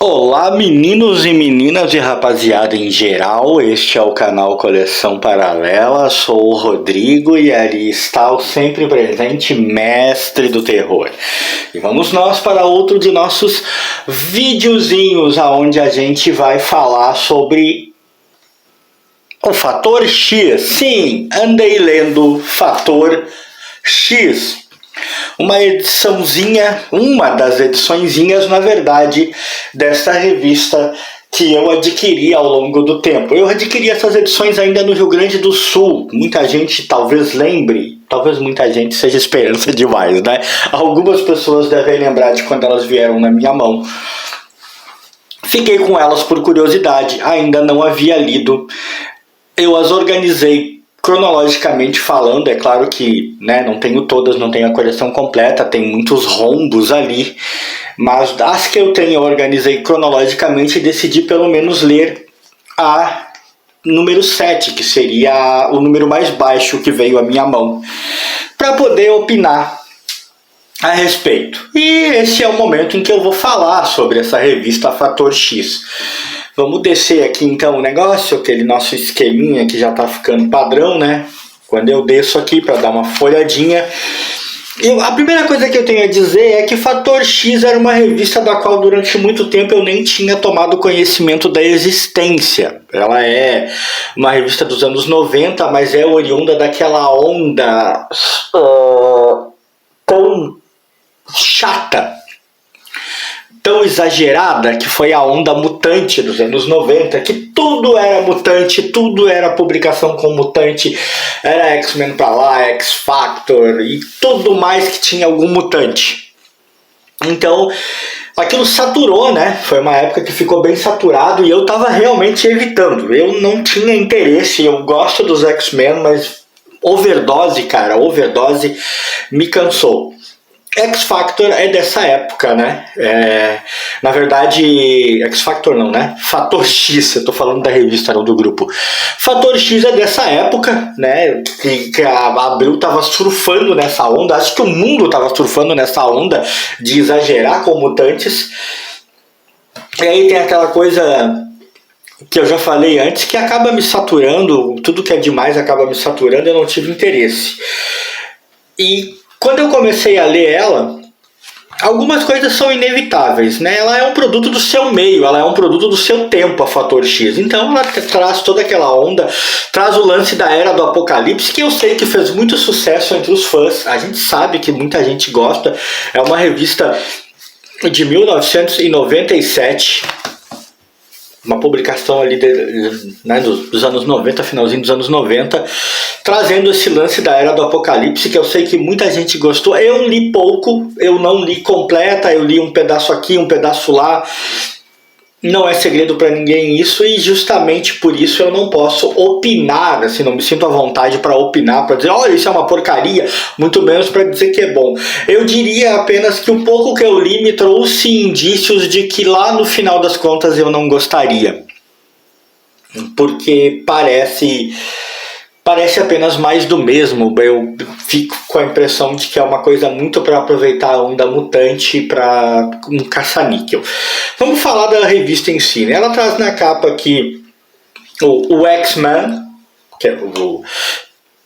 Olá, meninos e meninas e rapaziada em geral, este é o canal Coleção Paralela, sou o Rodrigo e ali está o sempre presente mestre do terror. E vamos nós para outro de nossos videozinhos, onde a gente vai falar sobre o Fator X. Sim, andei lendo Fator X. Uma das ediçõezinhas, na verdade, desta revista que eu adquiri ao longo do tempo. Eu adquiri essas edições ainda no Rio Grande do Sul. Muita gente talvez lembre, talvez muita gente seja esperança demais, né? Algumas pessoas devem lembrar de quando elas vieram na minha mão. Fiquei com elas por curiosidade, ainda não havia lido. Eu as organizei cronologicamente falando, é claro que não tenho todas, não tenho a coleção completa, tem muitos rombos ali, mas as que eu tenho eu organizei cronologicamente e decidi pelo menos ler a número 7, que seria o número mais baixo que veio à minha mão, para poder opinar a respeito. E esse é o momento em que eu vou falar sobre essa revista Fator X. Vamos descer aqui então o negócio, aquele nosso esqueminha que já tá ficando padrão, né? Quando eu desço aqui para dar uma folhadinha. A primeira coisa que eu tenho a dizer é que Fator X era uma revista da qual durante muito tempo eu nem tinha tomado conhecimento da existência. Ela é uma revista dos anos 90, mas é oriunda daquela onda tão chata, tão exagerada, que foi a onda mutante dos anos 90, que tudo era mutante, tudo era publicação com mutante, era X-Men pra lá, X-Factor e tudo mais que tinha algum mutante. Então, aquilo saturou, né? Foi uma época que ficou bem saturado e eu tava realmente evitando. Eu não tinha interesse, eu gosto dos X-Men, mas overdose me cansou. X-Factor é dessa época, né? Na verdade, X-Factor não, né? Fator X, eu tô falando da revista, não do grupo. Fator X é dessa época, né? Que a Abril tava surfando nessa onda, acho que o mundo tava surfando nessa onda de exagerar com mutantes. E aí tem aquela coisa que eu já falei antes, que acaba me saturando, tudo que é demais acaba me saturando, eu não tive interesse. E quando eu comecei a ler ela, algumas coisas são inevitáveis, né? Ela é um produto do seu meio, ela é um produto do seu tempo, a Fator X. Então ela traz toda aquela onda, traz o lance da Era do Apocalipse, que eu sei que fez muito sucesso entre os fãs. A gente sabe que muita gente gosta. É uma revista de 1997, uma publicação ali dos anos 90, finalzinho dos anos 90, trazendo esse lance da Era do Apocalipse, que eu sei que muita gente gostou. Eu li pouco, eu não li completa, eu li um pedaço aqui, um pedaço lá. Não é segredo para ninguém isso, e justamente por isso eu não posso opinar, assim, não me sinto à vontade para opinar, para dizer, olha, isso é uma porcaria, muito menos para dizer que é bom. Eu diria apenas que o pouco que eu li me trouxe indícios de que lá no final das contas eu não gostaria, porque parece apenas mais do mesmo. Eu fico com a impressão de que é uma coisa muito para aproveitar a onda mutante para um caça-níquel. Vamos falar da revista em si, né? Ela traz na capa aqui o X-Men, que é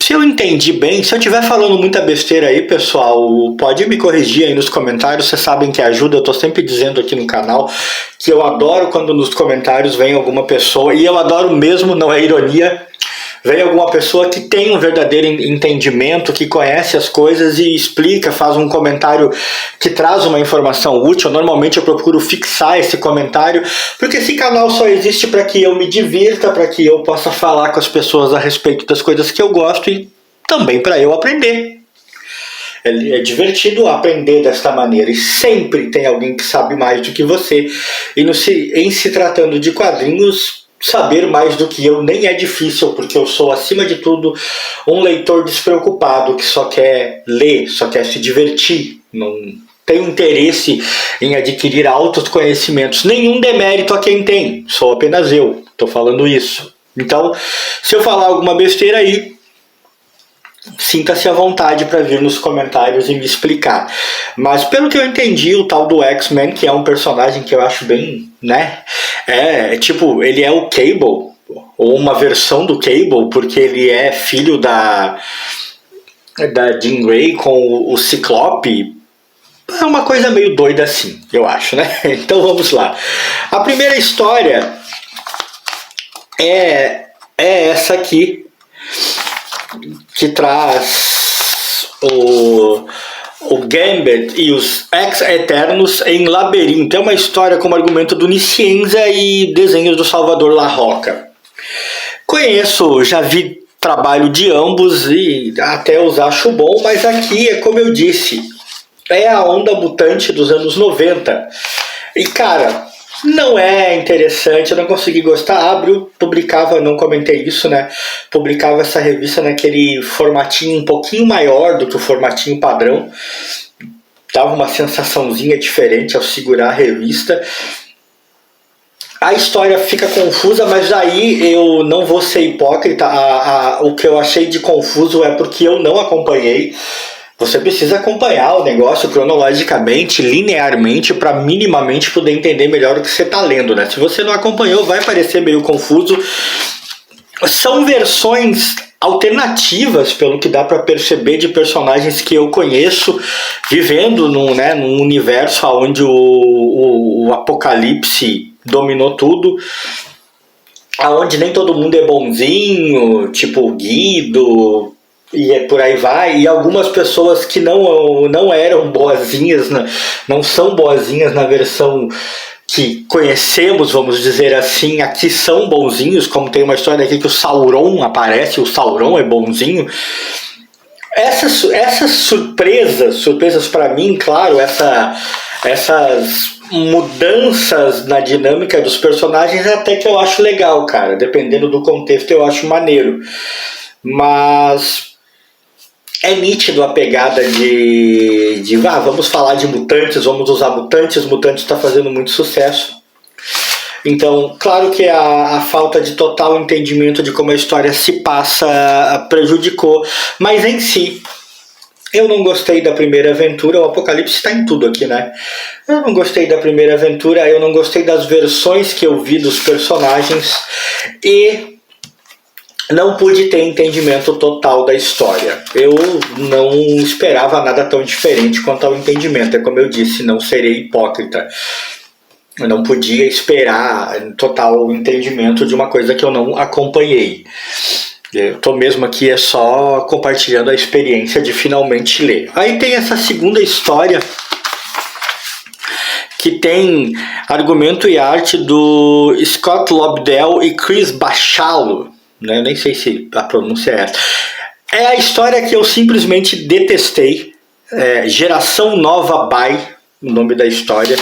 se eu entendi bem, se eu estiver falando muita besteira aí, pessoal, pode me corrigir aí nos comentários, vocês sabem que ajuda, eu tô sempre dizendo aqui no canal que eu adoro quando nos comentários vem alguma pessoa, e eu adoro mesmo, não é ironia, vem alguma pessoa que tem um verdadeiro entendimento, que conhece as coisas e explica, faz um comentário que traz uma informação útil. Normalmente eu procuro fixar esse comentário, porque esse canal só existe para que eu me divirta, para que eu possa falar com as pessoas a respeito das coisas que eu gosto e também para eu aprender. É divertido aprender desta maneira, e sempre tem alguém que sabe mais do que você. E em se tratando de quadrinhos, saber mais do que eu nem é difícil, porque eu sou, acima de tudo, um leitor despreocupado que só quer ler, só quer se divertir, não tem interesse em adquirir altos conhecimentos. Nenhum demérito a quem tem, sou apenas eu, estou falando isso. Então, se eu falar alguma besteira aí, sinta-se à vontade para vir nos comentários e me explicar. Mas pelo que eu entendi, o tal do X-Men, que é um personagem que eu acho bem, né? Tipo, ele é o Cable, ou uma versão do Cable, porque ele é filho da Jean Grey com o Ciclope. É uma coisa meio doida assim, eu acho, né? Então vamos lá. A primeira história é essa aqui, que traz o Gambit e os Ex-Eternos em Labirinto. É uma história com argumento do Nicienza e desenhos do Salvador Larroca. Conheço, já vi trabalho de ambos e até os acho bom, mas aqui é como eu disse, é a onda mutante dos anos 90. E cara, não é interessante, eu não consegui gostar. Abril publicava, não comentei isso, né? Publicava essa revista naquele formatinho um pouquinho maior do que o formatinho padrão. Dava uma sensaçãozinha diferente ao segurar a revista. A história fica confusa, mas aí eu não vou ser hipócrita. O que eu achei de confuso é porque eu não acompanhei. Você precisa acompanhar o negócio cronologicamente, linearmente, para minimamente poder entender melhor o que você está lendo, né? Se você não acompanhou, vai parecer meio confuso. São versões alternativas, pelo que dá para perceber, de personagens que eu conheço, vivendo num universo onde o apocalipse dominou tudo, aonde nem todo mundo é bonzinho, tipo o Guido, e por aí vai, e algumas pessoas que não eram boazinhas, não são boazinhas na versão que conhecemos, vamos dizer assim, aqui são bonzinhos, como tem uma história aqui que o Sauron aparece, o Sauron é bonzinho. Essas surpresas para mim, claro, essas mudanças na dinâmica dos personagens até que eu acho legal, cara, dependendo do contexto eu acho maneiro. Mas é nítido a pegada de vamos falar de mutantes, vamos usar mutantes está fazendo muito sucesso. Então, claro que a falta de total entendimento de como a história se passa prejudicou, mas em si, eu não gostei da primeira aventura. O Apocalipse está em tudo aqui, né? Eu não gostei da primeira aventura, eu não gostei das versões que eu vi dos personagens e não pude ter entendimento total da história. Eu não esperava nada tão diferente quanto ao entendimento. É como eu disse, não serei hipócrita. Eu não podia esperar total entendimento de uma coisa que eu não acompanhei. Eu tô mesmo aqui só compartilhando a experiência de finalmente ler. Aí tem essa segunda história que tem argumento e arte do Scott Lobdell e Chris Bachalo. Né? Nem sei se a pronúncia é essa. É a história que eu simplesmente detestei. Geração Nova By, o nome da história.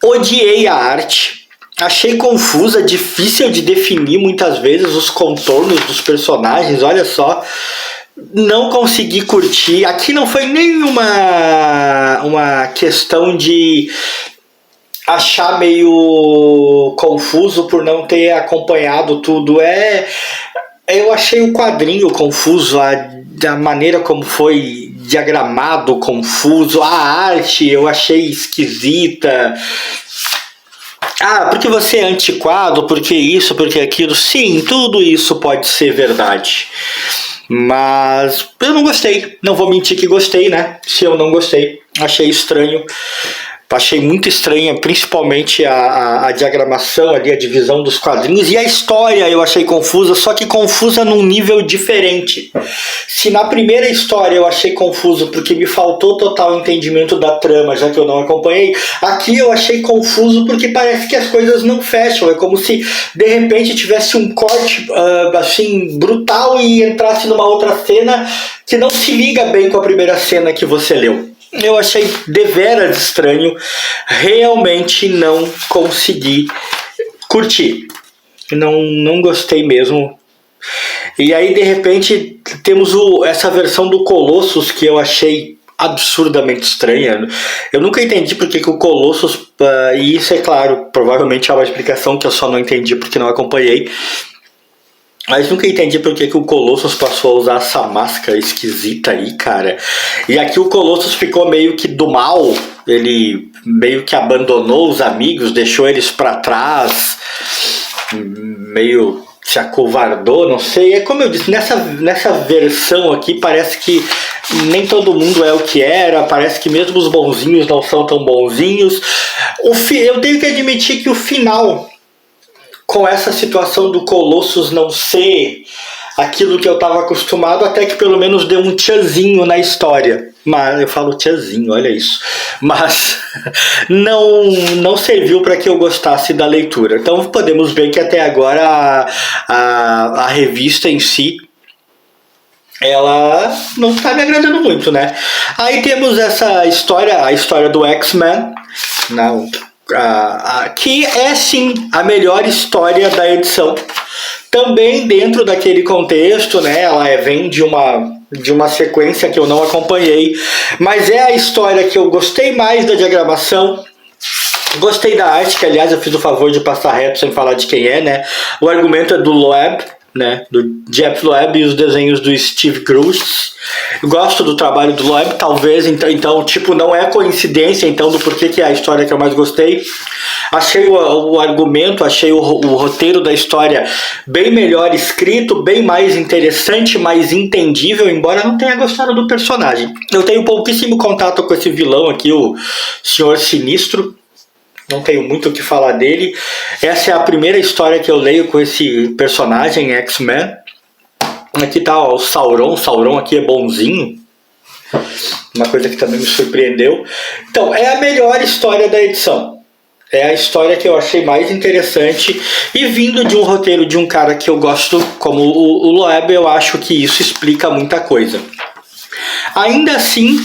Odiei a arte. Achei confusa, difícil de definir muitas vezes os contornos dos personagens. Olha só. Não consegui curtir. Aqui não foi nenhuma questão de achar meio confuso por não ter acompanhado tudo. Eu achei o quadrinho confuso, a maneira como foi diagramado confuso, a arte eu achei esquisita. Porque você é antiquado, porque isso, porque aquilo. Sim, tudo isso pode ser verdade. Mas eu não gostei. Não vou mentir que gostei, né? Se eu não gostei, achei estranho. Achei muito estranha, principalmente a diagramação ali, a divisão dos quadrinhos. E a história eu achei confusa, só que confusa num nível diferente. Se na primeira história eu achei confuso porque me faltou total entendimento da trama, já que eu não acompanhei, aqui eu achei confuso porque parece que as coisas não fecham. É como se de repente tivesse um corte assim brutal e entrasse numa outra cena que não se liga bem com a primeira cena que você leu. Eu achei deveras estranho, realmente não consegui curtir, não gostei mesmo. E aí de repente temos essa versão do Colossus que eu achei absurdamente estranha. Eu nunca entendi porque que o Colossus, e isso é claro, provavelmente há uma explicação que eu só não entendi porque não acompanhei. Mas nunca entendi por que o Colossus passou a usar essa máscara esquisita aí, cara. E aqui o Colossus ficou meio que do mal. Ele meio que abandonou os amigos, deixou eles pra trás. Meio se acovardou, não sei. É como eu disse, nessa versão aqui parece que nem todo mundo é o que era. Parece que mesmo os bonzinhos não são tão bonzinhos. Eu tenho que admitir que o final, com essa situação do Colossus não ser aquilo que eu estava acostumado, até que pelo menos deu um tchazinho na história. Mas eu falo tchazinho, olha isso. Mas não serviu para que eu gostasse da leitura. Então podemos ver que até agora a revista em si, ela não está me agradando muito, né? Aí temos essa história, a história do X-Men, que é sim a melhor história da edição. Também dentro daquele contexto, né? Ela vem de uma sequência que eu não acompanhei, mas é a história que eu gostei mais da diagramação. Gostei da arte, que aliás eu fiz o favor de passar reto sem falar de quem é, né? O argumento é do Loeb, né, do Jeff Loeb, e os desenhos do Steve Kruse. Gosto do trabalho do Loeb, talvez, então tipo, não é coincidência então do porquê que é a história que eu mais gostei. Achei o argumento, achei o roteiro da história bem melhor escrito, bem mais interessante, mais entendível, embora não tenha gostado do personagem. Eu tenho pouquíssimo contato com esse vilão aqui, o Senhor Sinistro. Não tenho muito o que falar dele. Essa é a primeira história que eu leio com esse personagem, X-Men. Aqui tá ó, o Sauron. Sauron aqui é bonzinho. Uma coisa que também me surpreendeu. Então, é a melhor história da edição. É a história que eu achei mais interessante. E vindo de um roteiro de um cara que eu gosto, como o Loeb, eu acho que isso explica muita coisa. Ainda assim,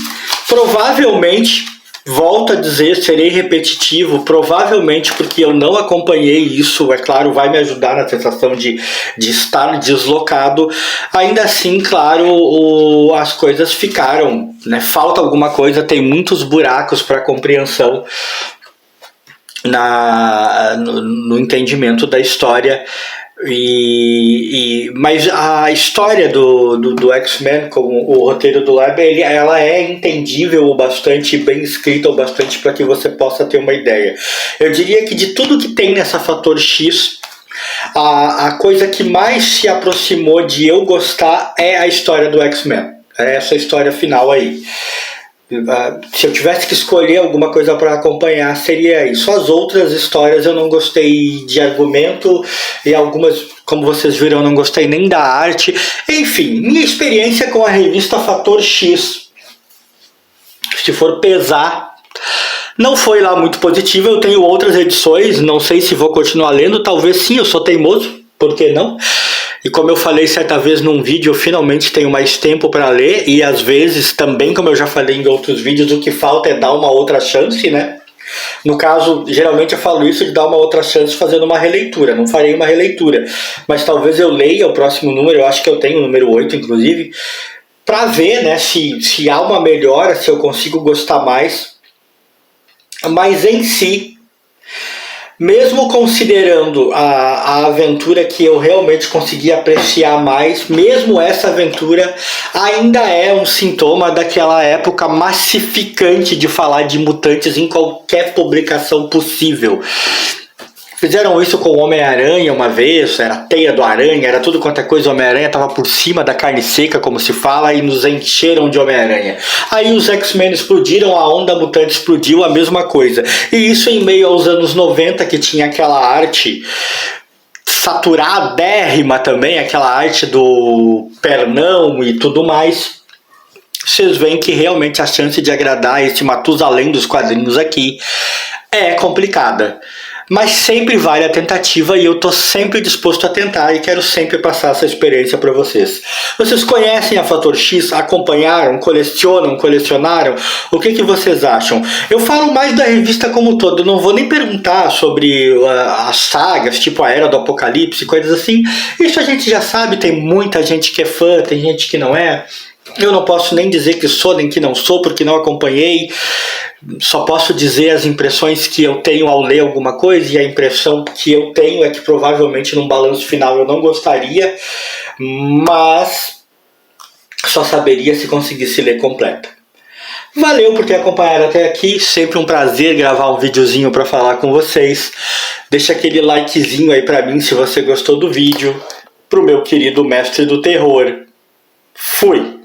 provavelmente, volto a dizer, serei repetitivo, provavelmente porque eu não acompanhei isso, é claro, vai me ajudar na sensação de estar deslocado. Ainda assim, claro, as coisas ficaram, né? Falta alguma coisa, tem muitos buracos para compreensão no entendimento da história. Mas a história do X-Men, com o roteiro do Loeb, ela é entendível o bastante, bem escrita o bastante para que você possa ter uma ideia. Eu diria que de tudo que tem nessa Fator X, a coisa que mais se aproximou de eu gostar é a história do X-Men. É essa história final aí. Se eu tivesse que escolher alguma coisa para acompanhar, seria isso. As outras histórias eu não gostei de argumento, e algumas, como vocês viram, eu não gostei nem da arte. Enfim, minha experiência com a revista Fator X, se for pesar, não foi lá muito positiva. Eu tenho outras edições, não sei se vou continuar lendo, talvez sim, eu sou teimoso, por que não? E como eu falei certa vez num vídeo, eu finalmente tenho mais tempo para ler, e às vezes também, como eu já falei em outros vídeos, o que falta é dar uma outra chance, né? No caso, geralmente eu falo isso de dar uma outra chance fazendo uma releitura. Não farei uma releitura, mas talvez eu leia o próximo número, eu acho que eu tenho o número 8, inclusive, para ver, né, se há uma melhora, se eu consigo gostar mais. Mas em si, mesmo considerando a aventura que eu realmente consegui apreciar mais, mesmo essa aventura ainda é um sintoma daquela época massificante de falar de mutantes em qualquer publicação possível. Fizeram isso com o Homem-Aranha uma vez, era a teia do aranha, era tudo quanto é coisa, o Homem-Aranha estava por cima da carne seca, como se fala, e nos encheram de Homem-Aranha. Aí os X-Men explodiram, a onda mutante explodiu, a mesma coisa. E isso em meio aos anos 90, que tinha aquela arte saturadérrima também, aquela arte do pernão e tudo mais. Vocês veem que realmente a chance de agradar esse Matusalém dos quadrinhos aqui é complicada. Mas sempre vale a tentativa, e eu estou sempre disposto a tentar e quero sempre passar essa experiência para vocês. Vocês conhecem a Fator X? Acompanharam? Colecionam? Colecionaram? O que vocês acham? Eu falo mais da revista como um todo, não vou nem perguntar sobre as sagas, tipo a Era do Apocalipse, coisas assim. Isso a gente já sabe, tem muita gente que é fã, tem gente que não é. Eu não posso nem dizer que sou nem que não sou, porque não acompanhei. Só posso dizer as impressões que eu tenho ao ler alguma coisa, e a impressão que eu tenho é que provavelmente num balanço final eu não gostaria, mas só saberia se conseguisse ler completa. Valeu por ter acompanhado até aqui, sempre um prazer gravar um videozinho para falar com vocês. Deixa aquele likezinho aí pra mim se você gostou do vídeo. Pro meu querido mestre do terror. Fui!